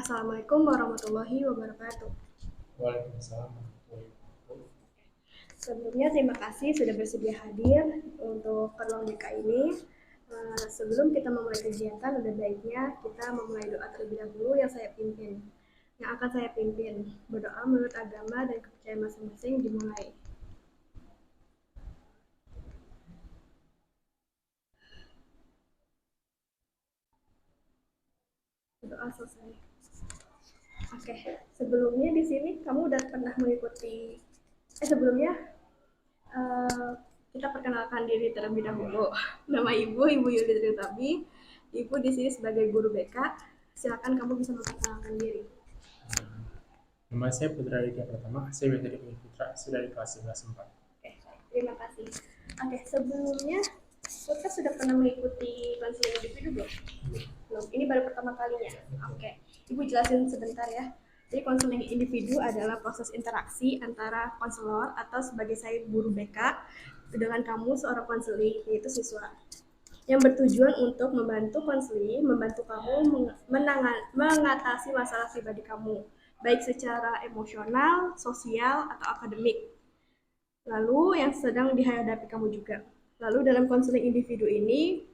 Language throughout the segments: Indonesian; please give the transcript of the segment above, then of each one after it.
Assalamualaikum warahmatullahi wabarakatuh. Waalaikumsalam warahmatullahi wabarakatuh. Sebelumnya terima kasih sudah bersedia hadir untuk ruang BK ini. Sebelum kita memulai kegiatan, lebih baiknya kita memulai doa terlebih dahulu yang saya pimpin. Yang akan saya pimpin berdoa menurut agama dan kepercayaan masing-masing dimulai. Doa selesai. Oke, sebelumnya di sini kamu udah pernah mengikuti sebelumnya eh, kita perkenalkan diri terlebih dahulu. Nama Ibu Yuli Tritabi. Ibu di sini sebagai guru BK. Silakan kamu bisa memperkenalkan diri. Nama saya Putra Aditya Pratama, saya biasa dipanggil Putra, sudah di kelas 11 4. Oke, terima kasih. Oke, sebelumnya Putra sudah pernah mengikuti konseling individu belum? Belum. Ini baru pertama kalinya. Oke, Ibu jelasin sebentar ya. Jadi konseling individu adalah proses interaksi antara konselor atau sebagai saya guru BK dengan kamu seorang konseling yaitu siswa yang bertujuan untuk membantu konseling, membantu kamu mengatasi masalah pribadi kamu, baik secara emosional, sosial, atau akademik. Lalu yang sedang dihadapi kamu juga. Lalu dalam konseling individu ini,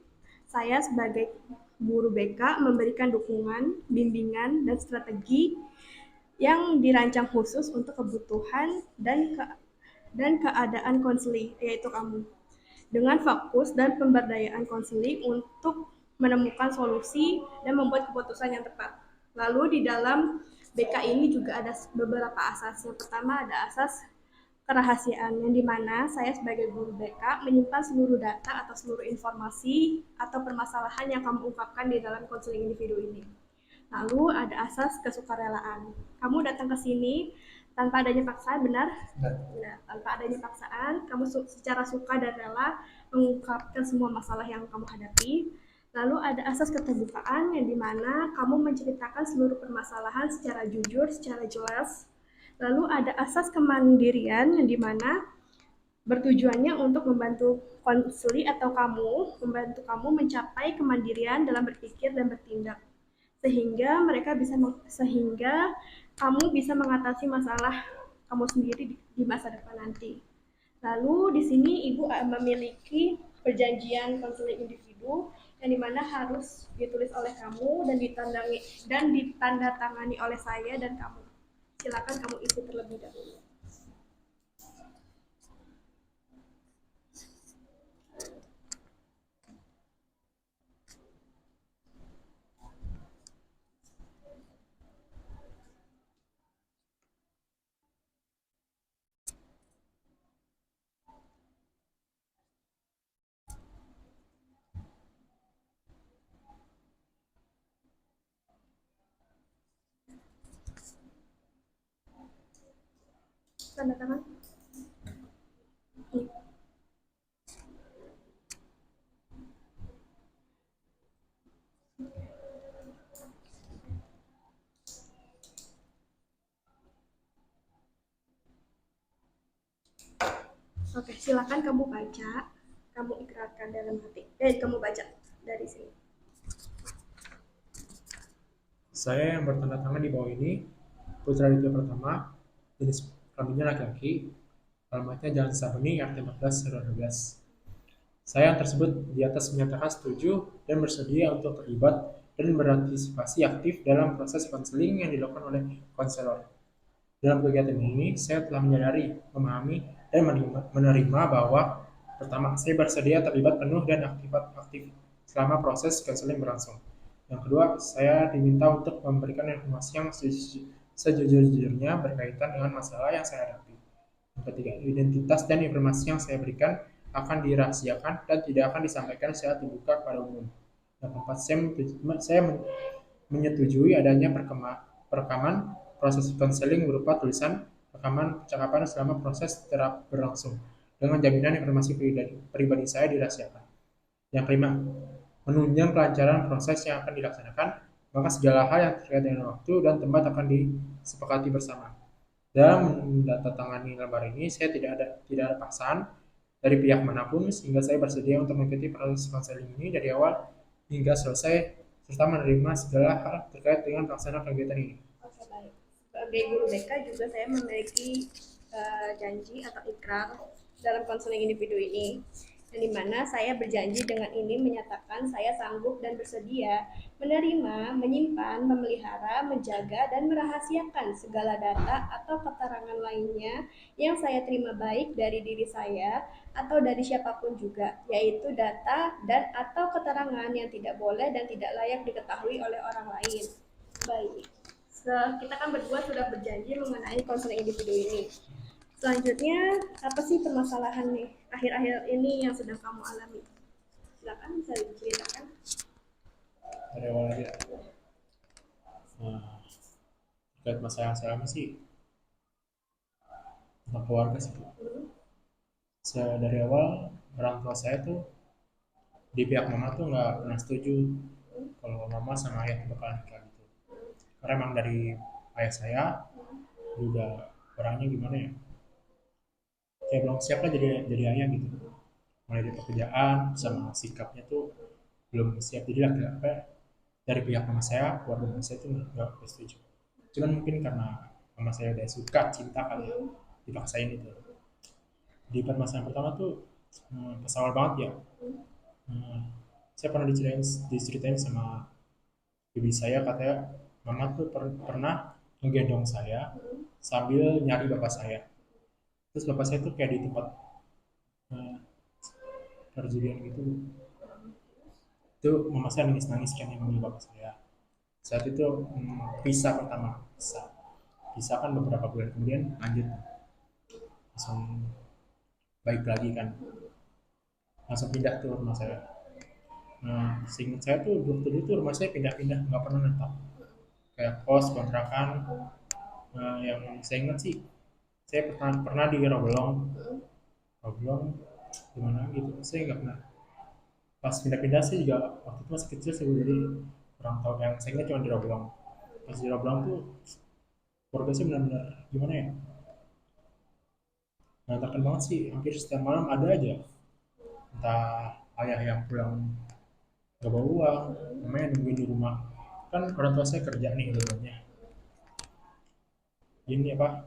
saya sebagai guru BK memberikan dukungan, bimbingan, dan strategi yang dirancang khusus untuk kebutuhan dan keadaan konseling, yaitu kamu dengan fokus dan pemberdayaan konseling untuk menemukan solusi dan membuat keputusan yang tepat. Lalu di dalam BK ini juga ada beberapa asas. Yang pertama ada asas kerahasiaan, yang dimana saya sebagai guru BK menyimpan seluruh data atau seluruh informasi atau permasalahan yang kamu ungkapkan di dalam konseling individu ini. Lalu ada asas kesukarelaan. Kamu datang ke sini tanpa adanya paksaan, benar? Benar. Tanpa adanya paksaan, kamu secara suka dan rela mengungkapkan semua masalah yang kamu hadapi. Lalu ada asas keterbukaan yang dimana kamu menceritakan seluruh permasalahan secara jujur, secara jelas. Lalu ada asas kemandirian yang dimana bertujuannya untuk membantu konseli atau membantu kamu mencapai kemandirian dalam berpikir dan bertindak sehingga kamu bisa mengatasi masalah kamu sendiri di masa depan nanti. Lalu di sini Ibu memiliki perjanjian konseling individu yang dimana harus ditulis oleh kamu dan ditandatangani oleh saya dan kamu. Silakan kamu isi terlebih dahulu. Tanda tangan. Oke, silakan kamu baca, kamu ikrarkan dalam hati. Kamu baca dari sini. Saya yang bertanda tangan di bawah ini, Putra Aditya Pratama, jenis kelaminnya laki-laki, alamatnya Jalan Saruni, RT 14/12. Saya yang tersebut di atas menyatakan setuju dan bersedia untuk terlibat dan berantisipasi aktif dalam proses konseling yang dilakukan oleh konselor. Dalam kegiatan ini, saya telah menyadari, memahami, dan menerima bahwa pertama, saya bersedia terlibat penuh dan aktif selama proses konseling berlangsung. Yang kedua, saya diminta untuk memberikan informasi yang sejujur-jujurnya berkaitan dengan masalah yang saya hadapi. Yang ketiga, identitas dan informasi yang saya berikan akan dirahasiakan dan tidak akan disampaikan secara terbuka kepada umum. Yang keempat, saya menyetujui adanya perekaman proses konseling berupa tulisan rekaman percakapan selama proses terapi berlangsung dengan jaminan informasi pribadi saya dirahasiakan. Yang kelima, menunjang kelancaran proses yang akan dilaksanakan, maka segala hal yang terkait dengan waktu dan tempat akan disepakati bersama. Dalam menandatangani lembar ini, saya tidak ada paksaan dari pihak manapun, sehingga saya bersedia untuk mengikuti proses konseling ini dari awal hingga selesai serta menerima segala hal terkait dengan pelaksanaan kegiatan ini. Oke, baik. Sebagai guru BK juga saya memiliki janji atau ikrar dalam konseling individu ini, yang dimana saya berjanji dengan ini menyatakan saya sanggup dan bersedia menerima, menyimpan, memelihara, menjaga, dan merahasiakan segala data atau keterangan lainnya yang saya terima baik dari diri saya atau dari siapapun juga, yaitu data dan atau keterangan yang tidak boleh dan tidak layak diketahui oleh orang lain. Baik. Kita kan berdua sudah berjanji mengenai konseling individu ini. Selanjutnya, apa sih permasalahan nih akhir-akhir ini yang sedang kamu alami? Silakan bisa diceritakan. Dari awal aja. Nah, terkait masalah yang saya alami sih tentang keluarga sih. Dari awal orang tua saya tuh di pihak mama tuh nggak pernah setuju kalau mama sama ayah tuh bakalan nikah gitu. Karena emang dari ayah saya dia udah orangnya gimana ya? Kayak belum siap lah jadi ayah gitu. Mulai dari pekerjaan sama sikapnya tuh belum siap jadi laki apa dari pihak mama saya, keluarga mama saya tuh nggak setuju. Cuman mungkin karena mama saya udah suka cinta kali ya, dipaksain itu. Di permasalahan pertama tuh pas awal banget ya, hmm, saya pernah diceritain sama ibu saya katanya mama tuh pernah menggendong saya sambil nyari bapak saya. Terus bapak saya tuh kayak di tempat uh, perjudian gitu. Itu mama saya nangis-nangis kan yang manggil bapak saya. Saat itu pisah pertama, pisah kan beberapa bulan kemudian lanjut langsung baik lagi kan, langsung pindah tuh rumah saya. Nah, seingat saya tuh waktu itu rumah saya pindah-pindah nggak pernah netap, kayak kos kontrakan. Nah, yang saya ingat sih saya pernah di Roblong, Roblong gimana gitu saya nggak pernah. Pas pindah-pindah sih juga waktu itu masih kecil sih jadi kurang tahu. Yang saya ingat cuma di Roblong. Pas di Roblong tuh keluarga sih benar-benar gimana ya, berantakan banget sih. Hampir setiap malam ada aja entah ayah yang pulang nggak bawa uang, namanya nungguin di rumah. Kan orang tua saya kerja nih dulunya, ini apa,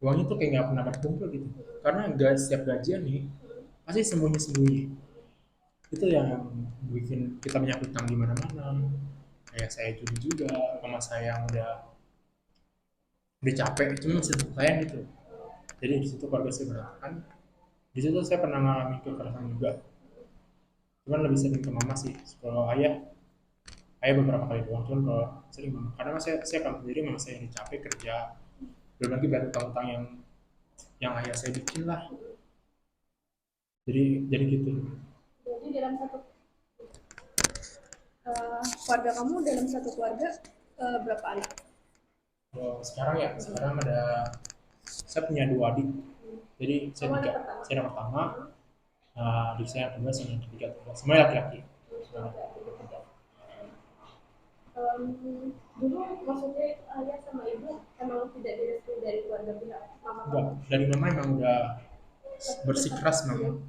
uangnya tuh kayak nggak pernah berkumpul gitu, karena nggak setiap gajian nih pasti sembunyi-sembunyi. Itu yang bikin kita banyak utang di mana-mana. Kayak saya judi juga, mama saya yang udah capek cuma masih tetap sayang gitu. Jadi di situ keluarga saya berantakan. Di situ saya pernah mengalami kekerasan juga, cuman lebih sering ke mama sih. Kalau ayah beberapa kali doang, cuman kalau sering mama, karena saya kan sendiri, mama saya ini capek kerja, belum lagi bayar utang-utang yang ayah saya bikin lah. Jadi gitu. Jadi dalam satu keluarga kamu, dalam satu keluarga berapa anak? Kalau sekarang ya, sekarang saya punya dua adik. Jadi Kamu anak pertama? saya anak pertama, adik saya yang kedua, sama yang ketiga, semuanya laki-laki. Nah, Dulu maksudnya ayah sama ibu emang tidak direstui dari keluarga pihak mama enggak, kamu? dari mama emang udah bersikeras mama.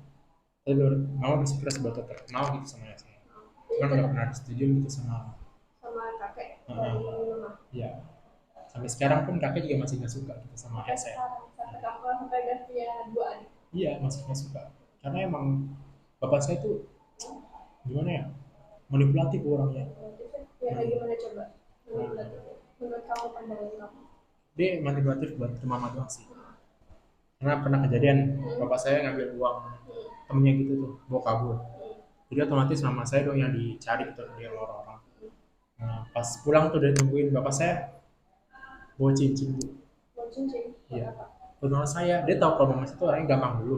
Tapi mama bersikeras buat tetap mau gitu sama ayah saya. Cuman nggak pernah disetujui gitu sama. Sama kakek dari mama? Iya. Sampai sekarang pun kakek juga masih nggak suka gitu sama Sampai ayah saya. sekarang, sampai kamu sampai udah punya dua adik? Iya, masih nggak suka. Karena emang bapak saya tuh gimana ya, manipulatif orangnya. Ya kayak Hmm. gimana coba? Menurut kamu, pandangan kamu? Dia manipulatif buat ke mama doang sih. Karena pernah kejadian bapak saya ngambil uang temennya gitu tuh, bawa kabur. Jadi otomatis mama saya dong yang dicari gitu dia orang-orang. Nah, pas pulang tuh dia tungguin bapak saya bawa cincin tuh. Mau cincin? Buat Iya. apa? Buat saya, dia tahu kalau mama saya tuh orangnya gampang dulu.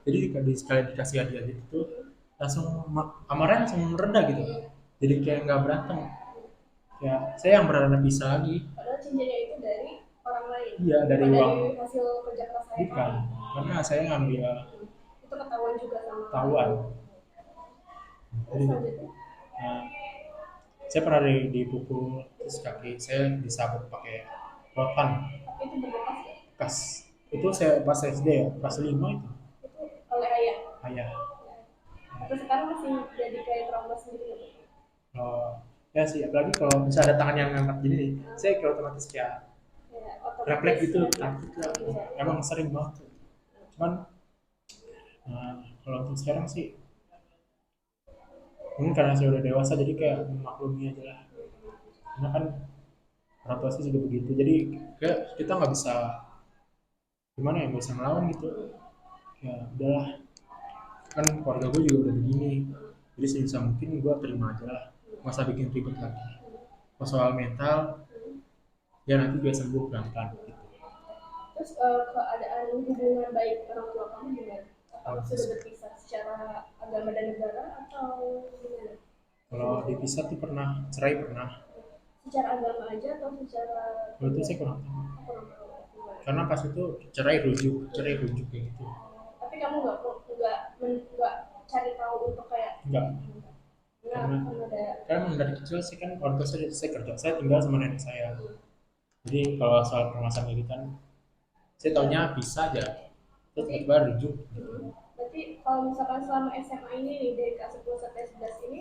Jadi sekalian dikasih hadiah gitu tuh, langsung amarnya langsung rendah gitu. Jadi kayak nggak berantem. Ya, saya yang berharap bisa lagi. Padahal cincinnya itu dari orang lain? Iya, dari Bukan uang. dari hasil kerja keras saya? Bukan, karena saya ngambil Itu ketahuan juga sama tahuan. terus Jadi, selanjutnya? nah, saya pernah dipukul, terus kaki saya disabet pakai rotan Tapi itu berbekas ya? bekas. Itu saya pas SD ya, kelas 5 itu. Itu oleh ayah? Ayah. Atau sekarang masih jadi kayak trauma sendiri? Eh, Ya sih, apalagi kalau misalnya ada tangan yang ngangkat gini nih, saya kayak otomatis kayak Kayak refleks otomatis gitu, refleks. takut lah. Iya. Emang sering banget tuh. Cuman kalau untuk sekarang sih, mungkin karena saya udah dewasa jadi kayak memaklumi aja lah. Karena kan orang tua sih sudah begitu, jadi kayak kita nggak bisa gimana ya, nggak bisa ngelawan gitu. Ya udahlah, kan keluarga gue juga udah begini, jadi sebisa mungkin gue terima aja lah, nggak usah bikin ribet lagi. Kalau soal mental, ya nanti dia sembuh pelan-pelan gitu. Terus keadaan hubungan baik orang tua kamu gimana? Apakah Kalau sudah berpisah secara agama dan negara atau gimana? kalau dipisah tuh pernah, cerai pernah. Secara agama aja atau secara Kalau itu saya kurang tahu. kurang tahu gimana? Karena pas itu cerai rujuk kayak gitu. Tapi kamu nggak cari tahu untuk kayak Enggak, nggak karena akan ada. karena emang dari kecil sih kan orang tua saya kerja, saya tinggal sama nenek saya. Jadi kalau soal permasalahan ini kan, saya taunya bisa aja, terus Berarti, tiba-tiba rujuk gitu. berarti kalau misalkan selama SMA ini nih dari kelas 10 sampai 11 ini,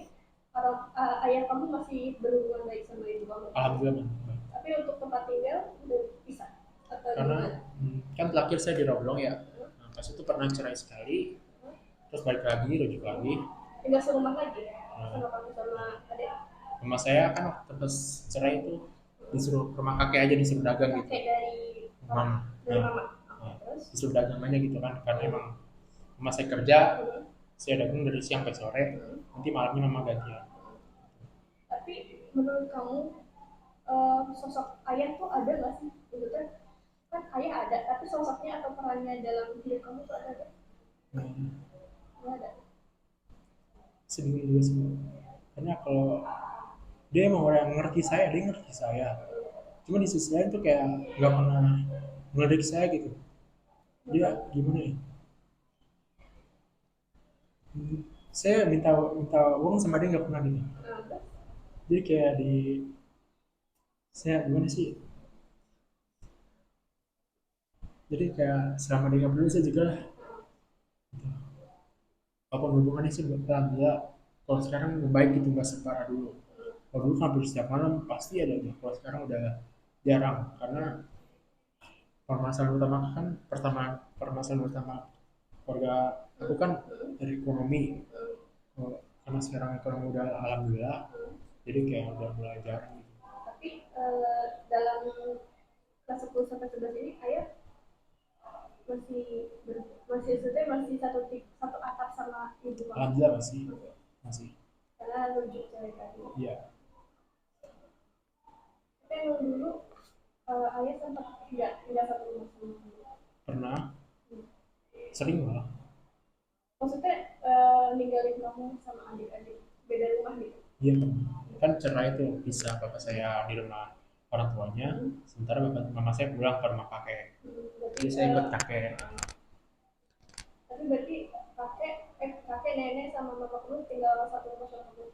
kalau ayah kamu masih berhubungan baik sama ibu kamu. Alhamdulillah Bang. Tapi untuk tempat tinggal udah bisa atau Karena gimana? kan terakhir saya di Roblong ya. Nah, pas itu pernah cerai sekali, terus balik lagi, rujuk lagi. Tinggal serumah lagi Nah, sama kamu sama adik. mama saya kan waktu pas cerai itu disuruh ke rumah kakek aja, disuruh dagang gitu. Kakek dari Mama. dari Nah, mama. Oke, nah, terus disuruh dagang aja gitu kan, karena emang mama saya kerja, hmm, saya dagang dari siang sampai sore, hmm. nanti malamnya mama gantian. Tapi menurut kamu sosok ayah tuh ada nggak sih? Maksudnya kan ayah ada, tapi sosoknya atau perannya dalam hidup kamu tuh ada nggak? Nah, Nggak ada. sedih juga sih. Karena kalau dia emang orang yang ngerti saya, dia ngerti saya. Cuma di sisi lain tuh kayak nggak pernah ngelirik saya gitu. Dia Betul. gimana ya? Saya minta minta uang sama dia nggak pernah gitu. Nah, terus Jadi kayak di saya gimana sih? Jadi kayak selama dia nggak peduli saya juga lah. Apa hubungannya sih alhamdulillah. Kalau sekarang baik gitu, nggak separah dulu. Kalau dulu kan hampir setiap malam pasti ada aja. Kalau sekarang udah jarang karena permasalahan utama kan, permasalahan utama keluarga aku kan dari ekonomi. Karena sekarang ekonomi udah alhamdulillah, jadi kayak udah mulai jarang gitu. tapi dalam kelas 10 sampai 11 ini ayah masih masih sudah masih satu atap sama ibu kamu. Alhamdulillah masih Masih. masih Karena rujuk cewek tadi. iya. Tapi yang dulu ayah sempat tidak satu rumah sama kamu. Pernah, sering malah. Maksudnya ninggalin kamu sama adik-adik beda rumah gitu. Iya pernah, kan cerai itu bisa bapak saya di rumah orang tuanya, sementara bapak mama saya pulang ke rumah kakek, Berarti jadi saya ikut kakek. tapi berarti kakek nenek sama mama kamu tinggal satu rumah sama kamu.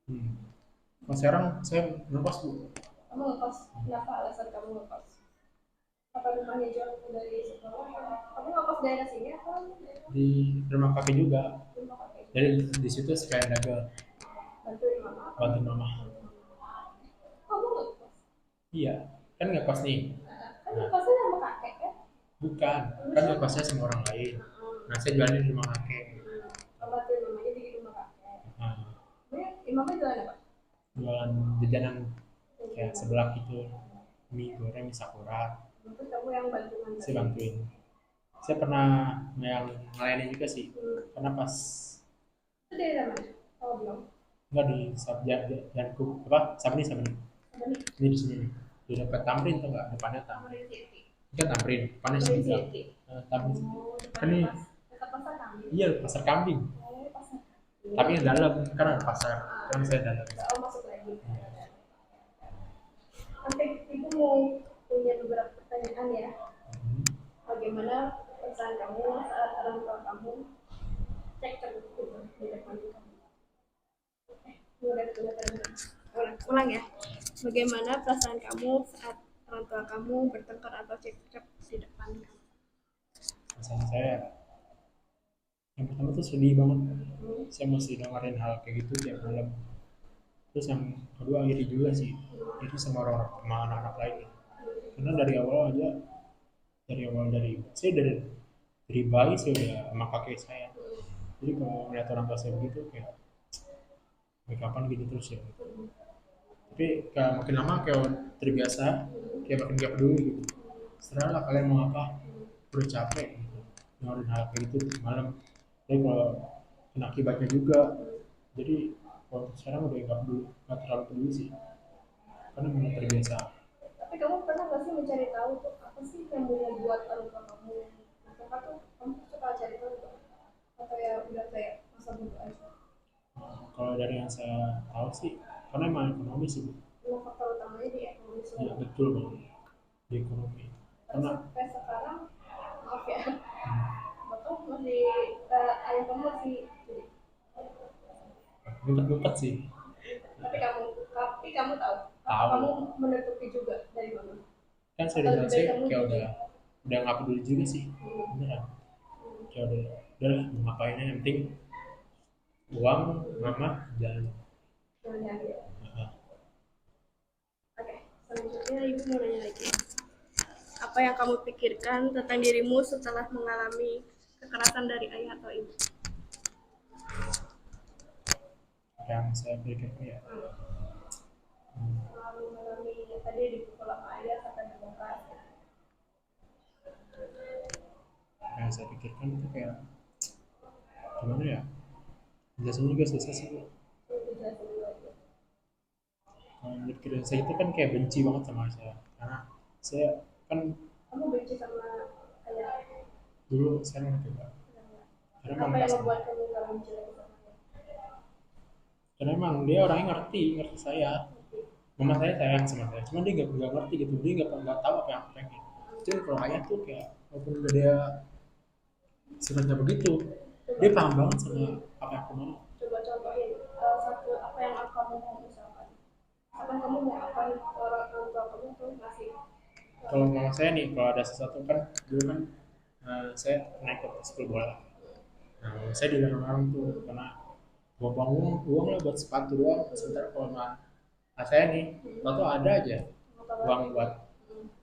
hmm. Kalau sekarang saya ngekos bu. Kamu ngekos, kenapa alasan kamu ngekos? Apa rumahnya jauh dari sekolah? Kamu ngekos daerah sini atau Di rumah kakek juga, rumah kakek? jadi di situ sekalian dagang, Bantuin mama. bantu mama. Kamu ngekos? Iya, kan ngekos nih. Kan Nah, ngekosnya sama kakek kan? bukan, kan ngekosnya sama orang lain. Nah, saya jualin di rumah kakek. Bantuin mamanya di rumah kakek. Nah, Imamnya jualan apa? jualan jajanan kayak sebelah gitu, mie goreng, mie sakura, Terus kamu yang bantuan saya tadi. bantuin. Saya pernah yang melayani juga sih, karena pas Itu daerah mana? Oh belum. nggak di Janku apa Sabni Ada nih. ini di sini nih, di dekat Tamrin tuh nggak, depannya Tamrin. Tamrin City. Ini kan Tamrin, depannya sini Tamrin bilang City. Tamrin. Oh, Kan depannya ini dekat pasar Tamrin. iya pasar kambing, Oh, pasar. tapi yang dalam kan ada pasar, kan saya dalam. Oh, masuk lagi. Oke, ibu mau punya beberapa pertanyaan ya. Hmm. Bagaimana perasaan kamu saat orang tua kamu cek gitu di depan kamu? Ulang ya. Bagaimana perasaan kamu saat orang tua kamu bertengkar atau cekcok di depan kamu? Rasanya saya yang pertama tuh sedih banget, saya mesti dengerin hal kayak gitu tiap malam. Terus yang kedua iri juga sih, iri sama orang sama anak-anak lain gitu. Karena dari awal aja, dari saya dari bayi saya udah sama kakek saya. Jadi kalau melihat orang tua saya begitu kayak kapan gitu terus ya. Tapi kayak makin lama kayak terbiasa, kayak makin gak peduli gitu. Setelah lah kalian mau apa, udah capek gitu. Dengerin hal kayak gitu malam. Jadi kalau kena akibatnya juga, jadi kalau sekarang udah gak peduli, gak terlalu peduli sih, karena memang terbiasa. Tapi kamu pernah nggak sih mencari tahu tuh apa sih yang mau membuat orang tua kamu suka tuh, kamu suka cari tahu tuh, atau ya udah kayak masa bodo aja? Kalau dari yang saya tahu sih, karena emang ekonomi sih, Bu. Memang faktor utamanya di ekonomi Ya semua. betul bang, di ekonomi. Tapi Karena sampai sekarang, maaf ya, hmm, bapak masih, ayah kamu masih jadi. ngumpet-ngumpet sih. Tapi kamu tahu, apa kamu Tahu. menutupi juga dari mana? Kan saya Atau udah lebih bilang baik saya kamu kayak jujur? udah nggak peduli juga sih. Beneran. Kayak udah lah, mau ngapainnya yang penting uang, mama, jalan. Jangan nyari ya. Nah, Oke, selanjutnya ibu mau nanya lagi. Apa yang kamu pikirkan tentang dirimu setelah mengalami kekerasan dari ayah atau ibu? apa yang saya pikirkan ya, hmm, Selalu mengalami tadi dipukul sama ayah sampai dibongkar. apa yang saya pikirkan itu kayak gimana ya, jelasin juga susah sih. Itu jelasin dulu aja. Kalau menurut kira saya itu kan kayak benci banget sama saya, karena saya kan Kamu benci sama ayah? dulu saya ngerti enggak, karena emang Apa yang merasa, membuat kamu gak benci lagi sama ayah? karena emang dia orangnya ngerti ngerti saya. Mama saya sayang sama saya, cuma dia nggak ngerti gitu, dia nggak tahu apa yang aku pengen. Jadi kalau ayah tuh kayak walaupun udah dia sifatnya begitu, dia Coba, paham banget sama apa yang aku mau. coba contohin, satu apa yang kamu mau misalkan. Apa kamu mau apa orang tua kamu tuh ngasih? Kalau mama saya nih, kalau ada sesuatu kan dulu kan saya pernah ikut sekolah bola. Nah, saya dilarang orang tuh karena buang uang lah buat sepatu doang. Sementara kalau saya nih, waktu ada aja uang buat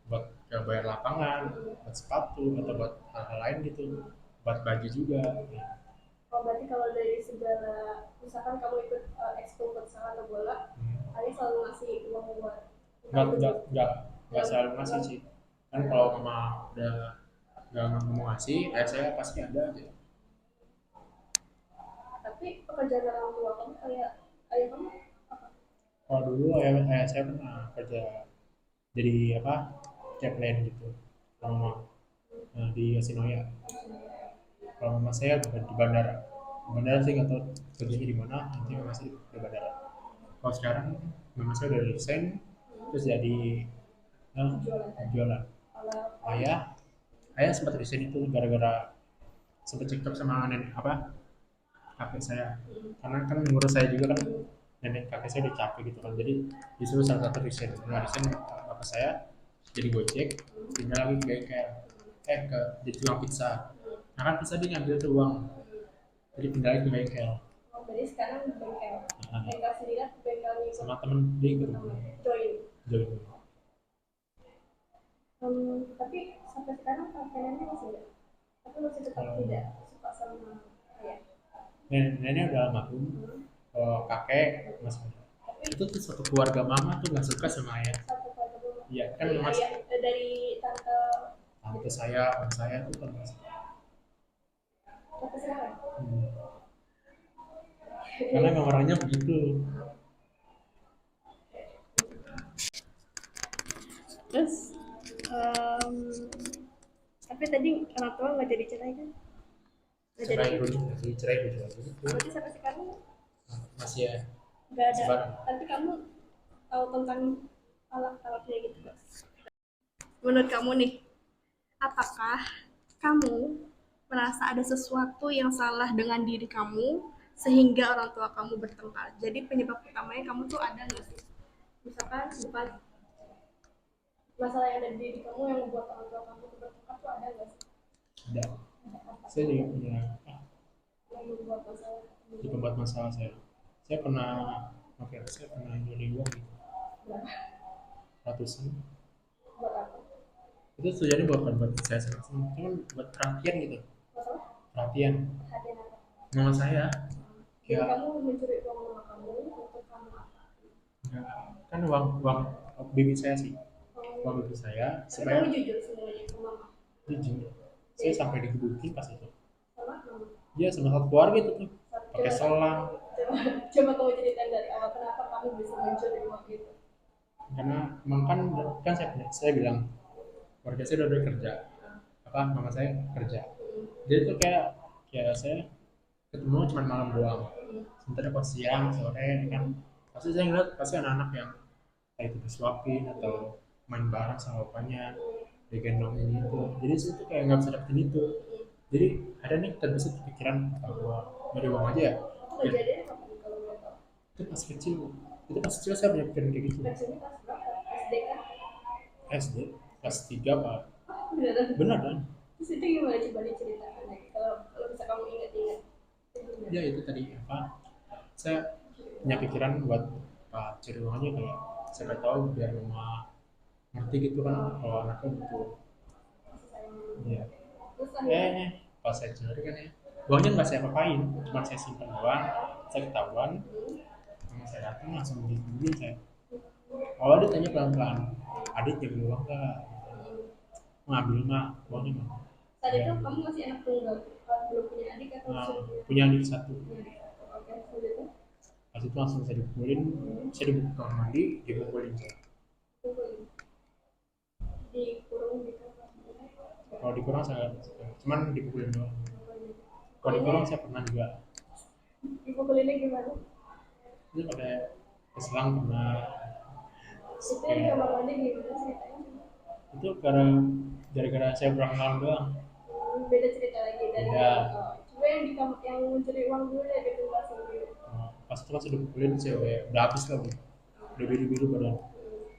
buat ya bayar lapangan, buat sepatu atau buat hal-hal lain gitu, buat baju juga. Oh, berarti kalau dari segala, misalkan kamu ikut ekskul futsal atau bola, Hmm. ayah selalu ngasih uang buat nggak entah itu nggak buat nggak nggak yang selalu ngasih sih, kan kalau mama udah nggak mau ngasih, saya pasti ada aja. tapi pekerjaan orang tua kamu kayak ayah kamu apa? Kalau dulu saya pernah kerja jadi apa, chaplain gitu sama mama, di Yoshinoya. Kalau mama saya di bandara sih nggak tahu kerjanya di mana, nanti mama saya di bandara. Kalau sekarang mama saya udah resign terus jadi Jualan tadi. jualan. Kalau ayah ayah sempat resign itu gara-gara sempat cekcok sama nenek apa, kakek saya, karena kan ngurus saya juga kan, nenek kakek saya udah capek gitu kan, jadi disuruh salah satu resign. Nah, resign bapak saya jadi gojek, pindah lagi ke bengkel, ke jadi tukang pizza. Nah kan pizza dia ngambil tuh uang, jadi pindah lagi ke bengkel. oh, jadi sekarang bengkel, Nah, bengkel sendiri atau bengkel ikut sama temen dia ikut teman join. join. Tapi sampai sekarang pakaiannya masih ada, tapi masih tetap Kalau tidak suka sama ayah. nenek udah almarhum, kalau kakek masih ada. Itu tuh satu keluarga mama tuh nggak suka sama ayah. Satu keluarga dulu Iya kan dari mas, ayah, dari tante tante saya, om saya tuh kan nggak suka. sampai sekarang. Hmm. Karena emang orangnya begitu. Terus, em, tapi tadi orang tua nggak jadi cerai kan? Nggak jadi. Cerai dulu, cerai dulu gitu. Berarti sampai sekarang Masih ya, nggak ada. sebarang. Tapi kamu tahu tentang alat-alatnya gitu nggak? Menurut kamu nih, apakah kamu merasa ada sesuatu yang salah dengan diri kamu sehingga orang tua kamu bertengkar? Jadi penyebab utamanya kamu tuh ada nggak sih? Misalkan bukan masalah yang ada di diri kamu yang membuat orang tua kamu tuh bertengkar tuh ada nggak sih? Ada. Ada apa Saya juga punya yang membuat masalah? di pembuat masalah saya. Saya pernah Oke, saya pernah nyuri uang gitu, Berapa? ratusan. Buat apa? Itu tujuannya bukan buat saya senang-senang, cuman buat perhatian gitu, Buat apa? perhatian. Hadiah apa? Nama saya, Jadi kayak kamu mencuri uang mama kamu untuk kamu apa? nggak, kan uang uang bibi saya sih, uang Oh, bibi saya tapi supaya kamu jujur semuanya ke mama. jujur. Saya Jadi sampai digebukin pas itu. sama mama. Dia sama satu keluarga itu tuh, pakai Coba selang. coba coba kamu ceritain dari awal kenapa kamu bisa mencuri uang itu. Karena emang kan kan saya bilang keluarga saya udah kerja, apa mama saya kerja. Jadi tuh kayak kayak saya ketemu cuma malam doang. Sementara pas siang sore kan pasti saya ngeliat pasti anak-anak yang kayak itu disuapin atau main bareng sama bapaknya digendong ini itu. Jadi saya tuh kayak nggak bisa dapetin itu. Jadi ada nih terbesit pikiran bahwa nyari uang aja ya. Itu Biar kejadiannya kapan kalau boleh tahu? itu pas kecil, itu pas kecil saya punya pikiran kayak gitu. Kecilnya pas berapa? SD kan? SD kelas 3 pak, Oh, beneran. benar kan? Terus itu gimana coba diceritakan lagi kalau kalau bisa kamu ingat-ingat. Itu Ya gimana? itu tadi apa, saya punya pikiran buat cari uang aja kayak siapa tahu biar mama ngerti gitu kan kalau anaknya butuh. Kasih sayang. Iya. Terus akhirnya Pas saya cari kan ya uangnya nggak saya apa-apain, cuma saya simpan doang. Saya ketahuan, sama saya datang langsung dihubungin saya. Awalnya dia tanya pelan-pelan, adik jadi uang nggak, ngambil nggak uangnya nggak. saat Ya, itu kamu masih anak tunggal, belum punya adik atau nah, sudah punya? punya adik satu. Punya adik satu. Oke, selanjutnya. Pas itu langsung saya dipukulin, saya dibuka kamar mandi, dipukulin saya. Tunggu, dikurung di kamar. Kalau dikurang saya cuman dipukulin doang. Kalau Pokoknya dikurang saya pernah juga, dipukulinnya gimana? itu pakai keselang pernah. Itu yang di Kayak kamar mandi gimana ceritanya? itu karena gara-gara saya kurang malam doang. Beda cerita lagi dari Beda. coba yang di kamar yang mencuri uang dulu deh dijelasin dulu. Pas itu kan sudah pukulin saya udah habis lah udah biru-biru badan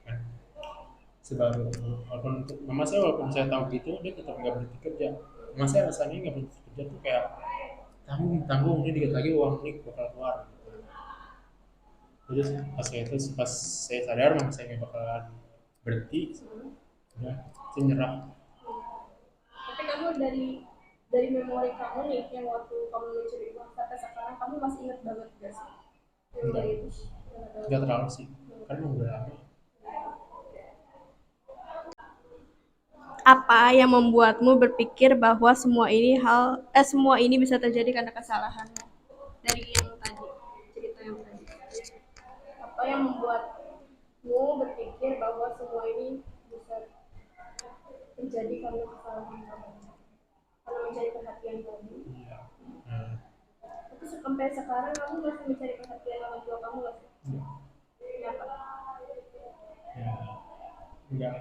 kan. Sebaru walaupun mama saya walaupun saya tahu gitu dia tetap nggak berhenti kerja. Mama saya rasanya nggak berhenti kerja tuh kayak tanggung tanggung ini dikit lagi uang ini bakal keluar. Jadi pas saya sadar mama saya nggak bakalan berhenti, udah saya nyerah. Tapi kamu dari memori kamu nih yang waktu kamu mencuri uang sampai sekarang kamu masih ingat banget gak sih? Enggak, Memori itu. enggak terlalu sih karena udah lama. Apa yang membuatmu berpikir bahwa semua ini bisa terjadi karena kesalahanmu? Dari yang tadi, cerita yang tadi. Apa yang membuatmu berpikir bahwa semua ini bisa terjadi karena kesalahan kamu? Karena mencari perhatian tadi. Iya. Nah, Tapi sampai sekarang kamu masih mencari perhatian orang tua kamu nggak sih? iya. Kenapa? Ya, enggak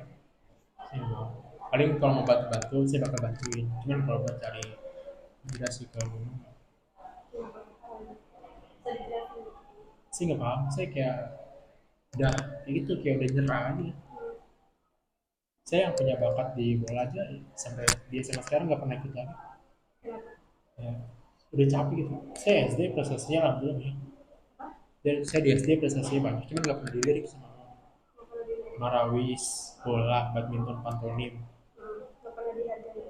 sih mau. Paling kalau mau bantu-bantu saya bakal bantuin, cuman kalau buat cari inspirasi ke rumah Kenapa? Bisa dijelasin? sih nggak paham. Saya kayak udah kayak gitu, kayak udah nyerah aja. Saya yang punya bakat di bola aja sampai dia sama sekarang nggak pernah ikut lagi. Kenapa? Ya, udah capek gitu. Saya SD prestasinya alhamdulillah ya. Hah? Dan saya di SD prestasinya banyak, cuman nggak pernah dilirik sama Nggak pernah dilihat? Marawis, bola, badminton, pantonim. Nggak pernah dihargai?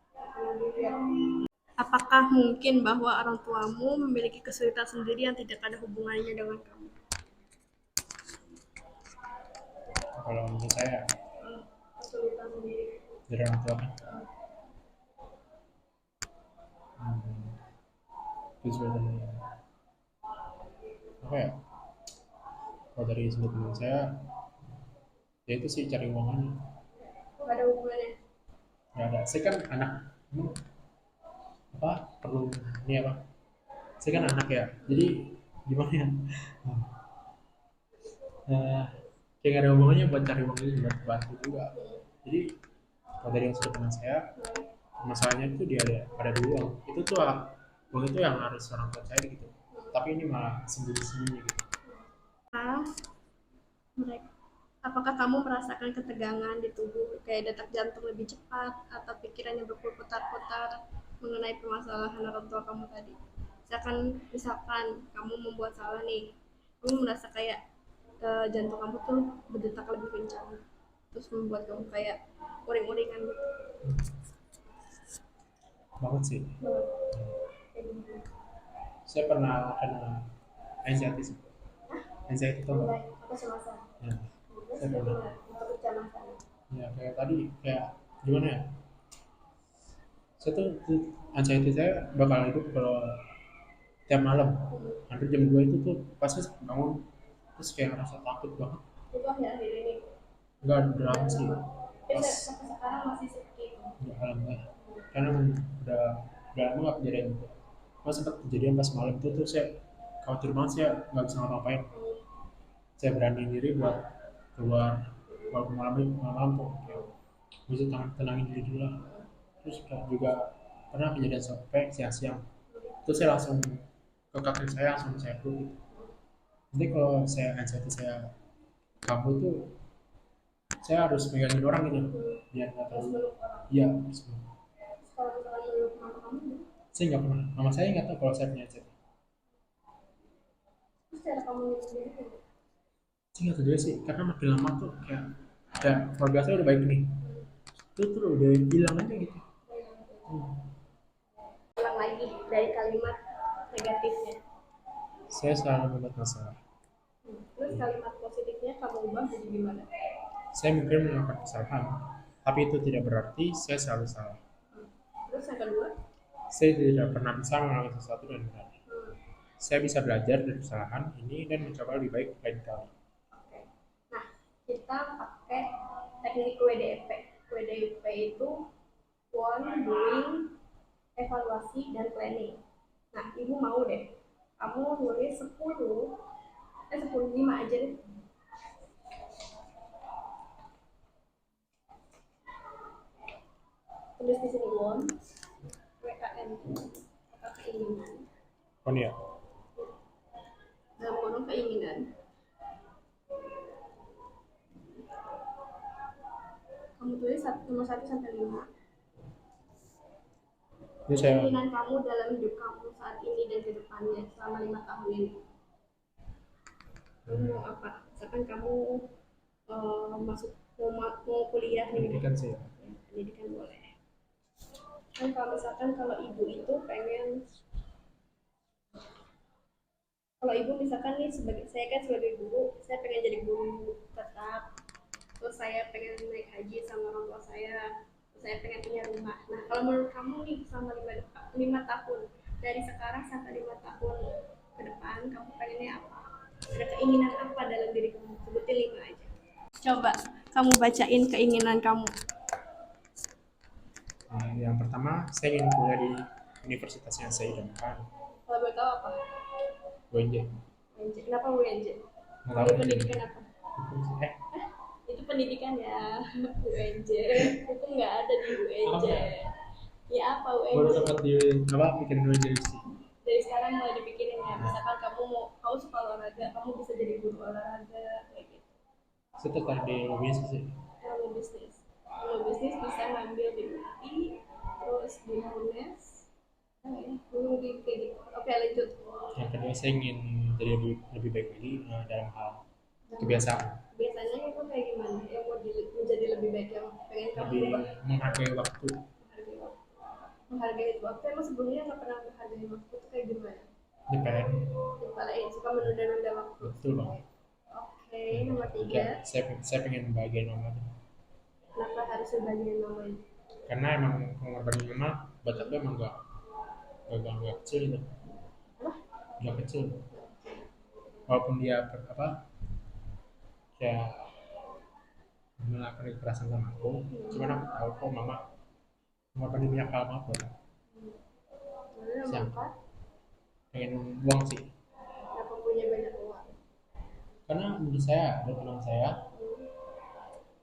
Nggak pernah dilihat? Apakah mungkin bahwa orang tuamu memiliki kesulitan sendiri yang tidak ada hubungannya dengan kamu? Kalau menurut saya Kesulitan sendiri. dari orang tua kan, hmm, itu sebenarnya apa ya? Kalau dari sudut pandang saya, ya itu sih cari uang aja. Nggak ada hubungannya. Nggak ada. Saya kan anak, hmm, apa perlu ini apa? Saya kan anak ya, jadi gimana ya? Nah, kayak nggak ada hubungannya buat cari uang itu buat bantu juga. Jadi kalau dari yang sudut pandang saya, masalahnya itu dia ada dua uang. Itu tuh uang itu yang harus orang tua saya gitu. Tapi ini malah sembunyi-sembunyi gitu. Ah, mereka. Apakah kamu merasakan ketegangan di tubuh, kayak detak jantung lebih cepat, atau pikirannya berputar-putar mengenai permasalahan orang tua kamu tadi? Misalkan kamu membuat salah nih, Kamu merasa kayak jantung kamu tuh berdetak lebih kencang, terus membuat kamu kayak uring-uringan gitu. Banget sih. Banget. Kayak gimana? Saya pernah kena anxiety sih. Anxiety itu enggak? Anxiety atau semasa? Ya, Terus saya pernah. gimana untuk kecemasan? Ya kayak tadi, kayak gimana ya? Saya tuh anxiety saya bakal hidup kalau tiap malam hampir jam 2 itu tuh pasti bangun terus kayak ngerasa takut banget. Itu akhir-akhir ini Enggak udah drama sih, lama. Tapi pas sampai sekarang masih seperti itu. ya alhamdulillah karena udah lama gak kejadian itu. Pas sempat kejadian pas malam itu tuh saya khawatir banget, saya nggak bisa ngapa-ngapain. Saya berani diri buat keluar walaupun malam tuh kayak bisa tenangin diri dulu lah. Terus kayak juga pernah kejadian sampai siang-siang terus saya langsung ke kakek saya, langsung saya peluk gitu. Nanti kalau saya anxiety saya kabur tuh saya harus megangin orang gitu biar nggak Terus terlalu. meluk orang. Iya harus meluk. Kalau misalkan meluk mama kamu, Saya nggak pernah, mama saya nggak tahu kalau saya punya anxiety. terus cara kamu minum sendiri kan? Saya nggak tahu juga sih karena makin lama tuh kayak keluarga saya udah baik nih, itu tuh udah hilang aja gitu. Hmm. Ulang lagi dari kalimat negatifnya. Saya selalu membuat masalah. Terus kalimat positifnya kamu ubah jadi gimana? Saya mungkin melakukan kesalahan, tapi itu tidak berarti saya selalu salah. Terus yang kedua, Saya tidak pernah bisa melakukan sesuatu dengan benar. hmm, Saya bisa belajar dari kesalahan ini dan mencoba lebih baik lain kali. oke. Nah, kita pakai teknik WDEP. WDEP itu want, doing, evaluasi, dan planning. Nah, ibu mau deh, kamu nulis 10, 5 aja deh. Tulis di sini want, WKN, atau keinginan. Oh iya, Dalam kurung keinginan. Kamu tulis nomor 1 sampai 5. ini saya Keinginan kamu dalam hidup kamu saat ini dan ke depannya selama 5 tahun ini. Kamu mau apa? Misalkan kamu masuk mau kuliah nih. pendidikan sih. Pendidikan boleh. Kan kalau misalkan kalau ibu itu pengen, kalau ibu misalkan nih sebagai saya kan sebagai guru, saya pengen jadi guru tetap. Terus saya pengen naik haji sama orang tua saya. Terus saya pengen punya rumah. Nah, kalau menurut kamu nih selama 5 tahun dari sekarang sampai 5 tahun ke depan, kamu pengennya apa? Ada keinginan apa dalam diri kamu? Sebutin 5 aja. Coba kamu bacain keinginan kamu. Yang pertama, saya ingin kuliah di universitas yang saya idamkan, Kalau boleh tahu apa? UNJ. UNJ. Kenapa UNJ? Nggak Kamu tahu pendidikan apa? hukum sih. Itu pendidikan ya. UNJ. Itu nggak ada di UNJ. Apa? Ya apa Baru UNJ? dapat di apa bikin UNJ sih. Dari sekarang mulai dipikirin ya. Misalkan kamu suka olahraga, kamu bisa jadi guru olahraga kayak gitu. Saya tertarik di bisnis sih. Kalau bisnis, bisa ngambil di UI, terus di UNES. Dulu kayak gitu. Oke, lanjut. Yang kedua, saya ingin jadi lebih baik lagi dalam hal kebiasaan, Biasanya itu kayak gimana? Yang mau menjadi lebih baik, yang pengen kamu lebih ubah? menghargai waktu. Menghargai waktu. Menghargai waktu. Emang sebelumnya nggak pernah menghargai waktu itu kayak gimana? Independen. Kepalain suka menunda-nunda waktu. Betul bang. Oke, nomor Ya, 3. saya pengen bahagiain mama tuh. Kenapa harus sebagian namanya? Karena emang mengorbanin mama buat aku emang gak kecil itu, Apa? gak kecil. Walaupun dia apa kayak melakukan kekerasan sama aku, cuman aku tahu kok mama mengorbanin banyak hal sama aku. Lalu nomor Siang 4. pengen uang sih, Kenapa punya banyak uang? karena menurut saya dan teman saya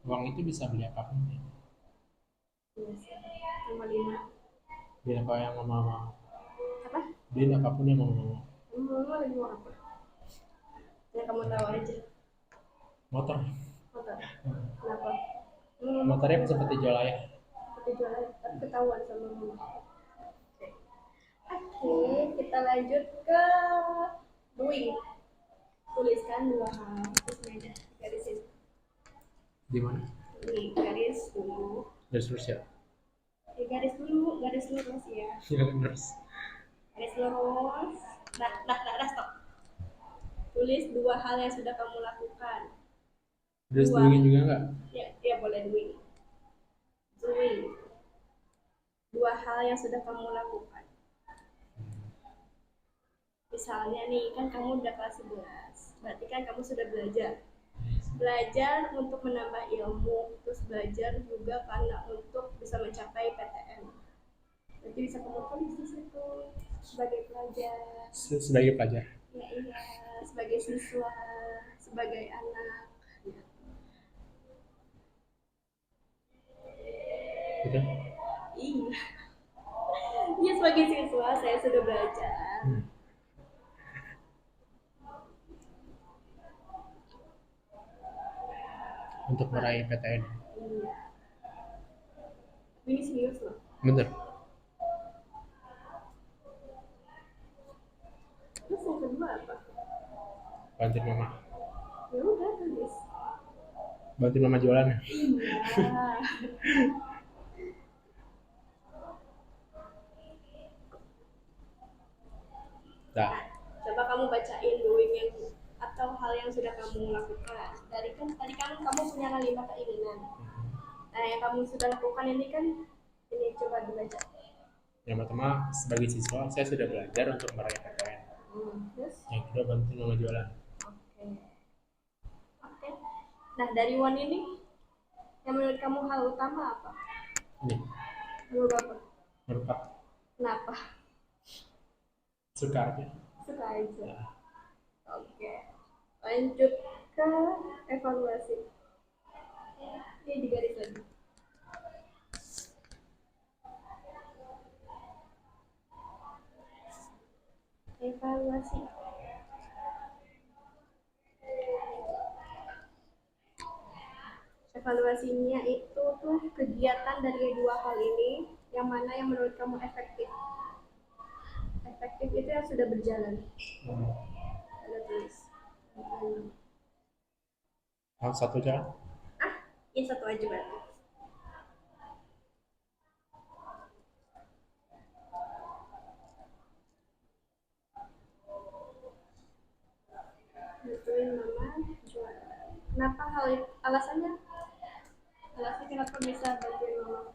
uang itu bisa beli apapun sih. Iya sih. Nomor 5. Beli apa yang mama mau, Apa? beli apapun yang mama mau. Kamu lagi mau apa? Ya kamu tahu aja. Motor. Motor. Hmm. Kenapa? Motornya sempat dijual ayah. Seperti jualan, tapi ketahuan sama mama. Oke, kita lanjut ke doing. Tulis tuliskan dua hal. Terus ini aja garisin. Di mana? Ini garis dulu. Garis lurus ya? Garis dulu, garis lurus ya. Ya, lurus. Garis lurus. Dah, stop. Tulis dua hal yang sudah kamu lakukan. Garis Dua. doing juga nggak? Ya boleh doing. Dua hal yang sudah kamu lakukan. Misalnya nih, kan kamu udah kelas 11, berarti kan kamu sudah belajar untuk menambah ilmu, terus belajar juga karena untuk bisa mencapai PTN. Jadi bisa kamu tulis di situ sebagai pelajar. Sebagai pelajar. Ya iya, sebagai siswa, sebagai anak. Gitu? Iya. Iya, sebagai siswa saya sudah belajar. Untuk meraih PTN. Iya. Ini serius loh. Bener. Terus yang kedua apa? Bantuin mama. Ya udah tulis. Bantuin mama jualan ya? Iya. Dah. Coba kamu bacain doing yang atau hal yang sudah kamu lakukan. Dari kan tadi kan kamu punya 5 keinginan. Nah, yang kamu sudah lakukan ini kan ini coba dibaca. Yang pertama, sebagai siswa saya sudah belajar untuk meraih PTN. Terus? Yang kedua, bantuin mama jualan. Oke. Nah, dari one ini yang menurut kamu hal utama apa? Ini. Menurut apa? Berempat. Kenapa? Suka aja. Suka aja. Oke. Lanjut ke evaluasi. Ini di garis lagi. Evaluasi. Evaluasinya itu tuh kegiatan dari dua hal ini, yang mana yang menurut kamu efektif? Efektif itu yang sudah berjalan. Ada tulis. Satu aja. Ini satu aja berarti. Bantuin mama jualan. Kenapa hal itu? Alasannya kenapa bisa bantuin mama?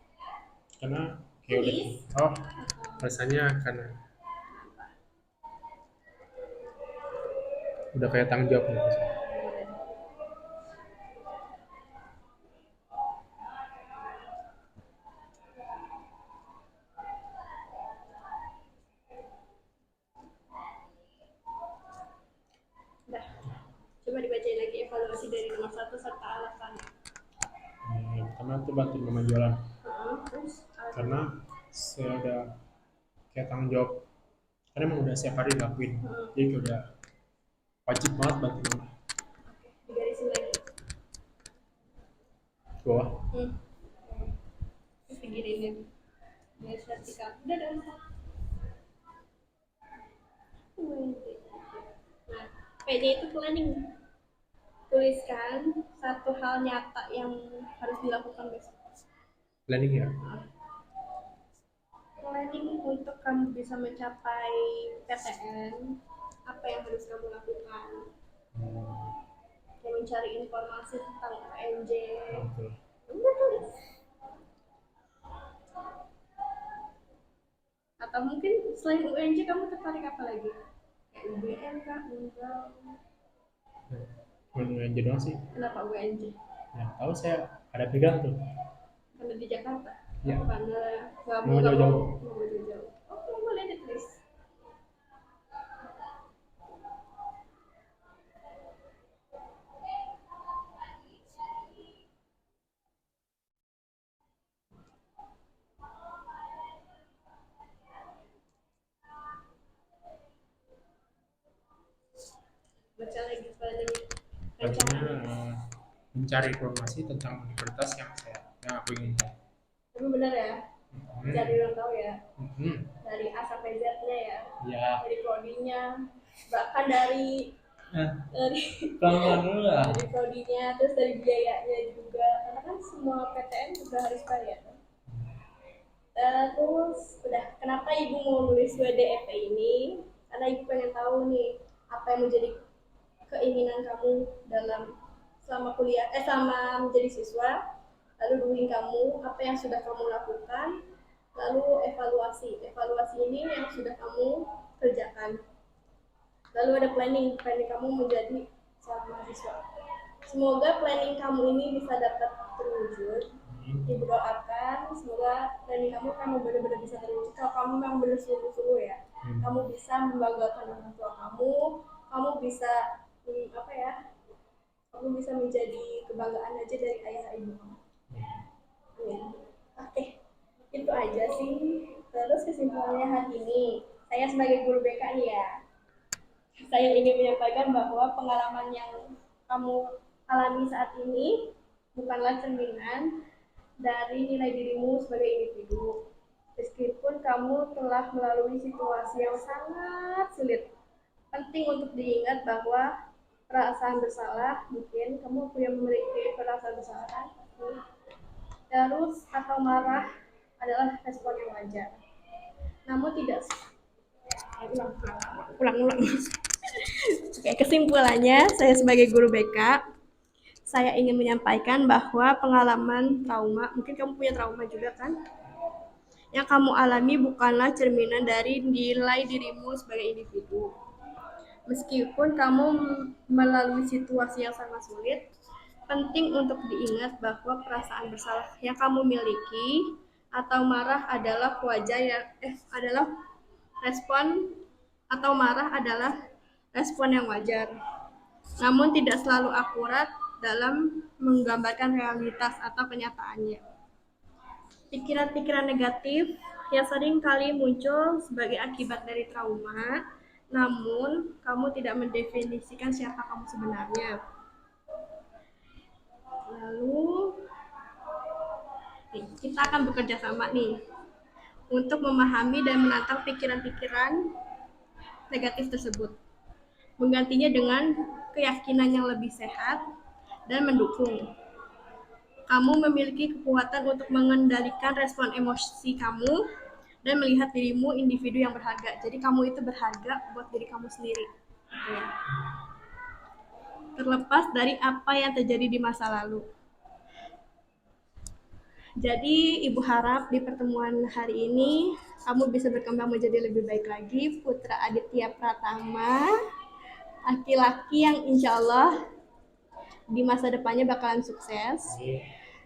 Karena kayak udah. Rasanya karena udah kayak tanggung jawab gitu. Dah. Coba dibacain lagi evaluasi dari nomor 1 serta alasannya. Yang pertama itu bantuin mama jualan. Terus Karena saya udah kayak tanggung jawab. Karena emang udah setiap hari dilakuin. Jadi udah wajib banget bantuin mama. digarisin lagi. Bawah. Terus diginiin garis vertikal. Udah ada empat. Nah, PD itu planning. Tuliskan satu hal nyata yang harus dilakukan besok. Planning ya. Planning untuk kamu bisa mencapai PTN, apa yang harus kamu lakukan? Yang mencari informasi tentang UNJ. Udah tulis. Atau mungkin selain UNJ kamu tertarik apa lagi? Kayak UBM kah? Enggak. UNJ doang sih. Kenapa UNJ? Ya, tahu saya ada pikiran tuh. Karena di Jakarta. Ya. Karena nggak mau jauh-jauh. Oke, boleh ditulis. Baca lagi Bagaimana mencari informasi tentang universitas yang aku inginkan. Tapi benar ya, cari ulang tahu ya. Dari A sampai Z-nya ya. Ya. Dari prodinya, bahkan dari dari Pelan-pelan dulu lah. dari prodinya, terus dari biayanya juga, karena kan semua PTN juga harus bayar. Terus udah, kenapa ibu mau nulis WDEP ini? Karena ibu pengen tahu nih apa yang menjadi keinginan kamu dalam selama kuliah, selama menjadi siswa. Lalu duluin kamu apa yang sudah kamu lakukan, lalu evaluasi ini yang sudah kamu kerjakan, lalu ada planning kamu menjadi seorang mahasiswa. Semoga planning kamu ini bisa dapat terwujud. Ibu doakan semoga planning kamu benar-benar bisa terwujud. Kalau kamu memang benar sungguh-sungguh ya, kamu bisa membanggakan orang tua kamu bisa apa ya, kamu bisa menjadi kebanggaan aja dari ayah ibu kamu. Amin. Oke, itu aja sih. Terus kesimpulannya hari ini, saya sebagai guru BK nih ya, saya ingin menyampaikan bahwa pengalaman yang kamu alami saat ini bukanlah cerminan dari nilai dirimu sebagai individu. Meskipun kamu telah melalui situasi yang sangat sulit, penting untuk diingat bahwa perasaan bersalah, mungkin kamu punya memiliki perasaan bersalah kan? Terus atau marah adalah respon yang wajar. Namun tidak ulang. Oke, kesimpulannya saya sebagai guru BK, saya ingin menyampaikan bahwa pengalaman trauma, mungkin kamu punya trauma juga kan? Yang kamu alami bukanlah cerminan dari nilai dirimu sebagai individu. Meskipun kamu melalui situasi yang sangat sulit, penting untuk diingat bahwa perasaan bersalah yang kamu miliki atau marah adalah adalah respon atau marah adalah respon yang wajar. Namun tidak selalu akurat dalam menggambarkan realitas atau kenyataannya. Pikiran-pikiran negatif yang sering kali muncul sebagai akibat dari trauma, namun kamu tidak mendefinisikan siapa kamu sebenarnya. Lalu kita akan bekerja sama nih untuk memahami dan menantang pikiran-pikiran negatif tersebut, menggantinya dengan keyakinan yang lebih sehat dan mendukung. Kamu memiliki kekuatan untuk mengendalikan respon emosi kamu dan melihat dirimu individu yang berharga. Jadi kamu itu berharga buat diri kamu sendiri. Terlepas dari apa yang terjadi di masa lalu. Jadi ibu harap di pertemuan hari ini kamu bisa berkembang menjadi lebih baik lagi. Putra Aditya Pratama, laki-laki yang insya Allah di masa depannya bakalan sukses.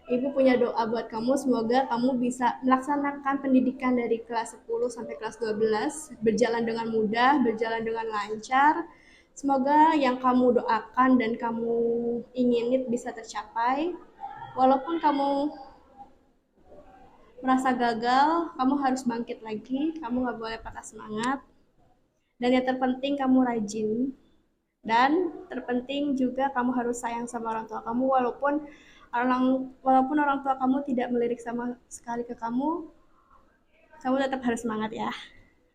Ibu punya doa buat kamu, semoga kamu bisa melaksanakan pendidikan dari kelas 10 sampai kelas 12 berjalan dengan mudah, berjalan dengan lancar. Semoga yang kamu doakan dan kamu inginin bisa tercapai. Walaupun kamu merasa gagal, kamu harus bangkit lagi, kamu gak boleh patah semangat. Dan yang terpenting kamu rajin. Dan terpenting juga kamu harus sayang sama orang tua kamu, walaupun orang tua kamu tidak melirik sama sekali ke kamu tetap harus semangat ya.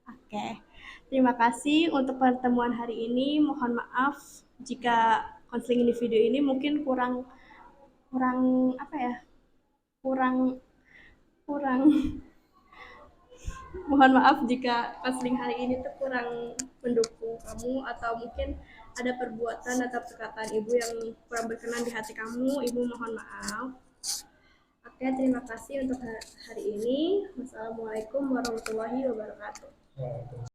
Oke, terima kasih untuk pertemuan hari ini. Mohon maaf jika konseling individu ini mungkin kurang apa ya, kurang mohon maaf jika konseling hari ini tuh kurang mendukung kamu, atau mungkin ada perbuatan atau perkataan ibu yang kurang berkenan di hati kamu. Ibu mohon maaf. Oke, terima kasih untuk hari ini. Wassalamualaikum warahmatullahi wabarakatuh.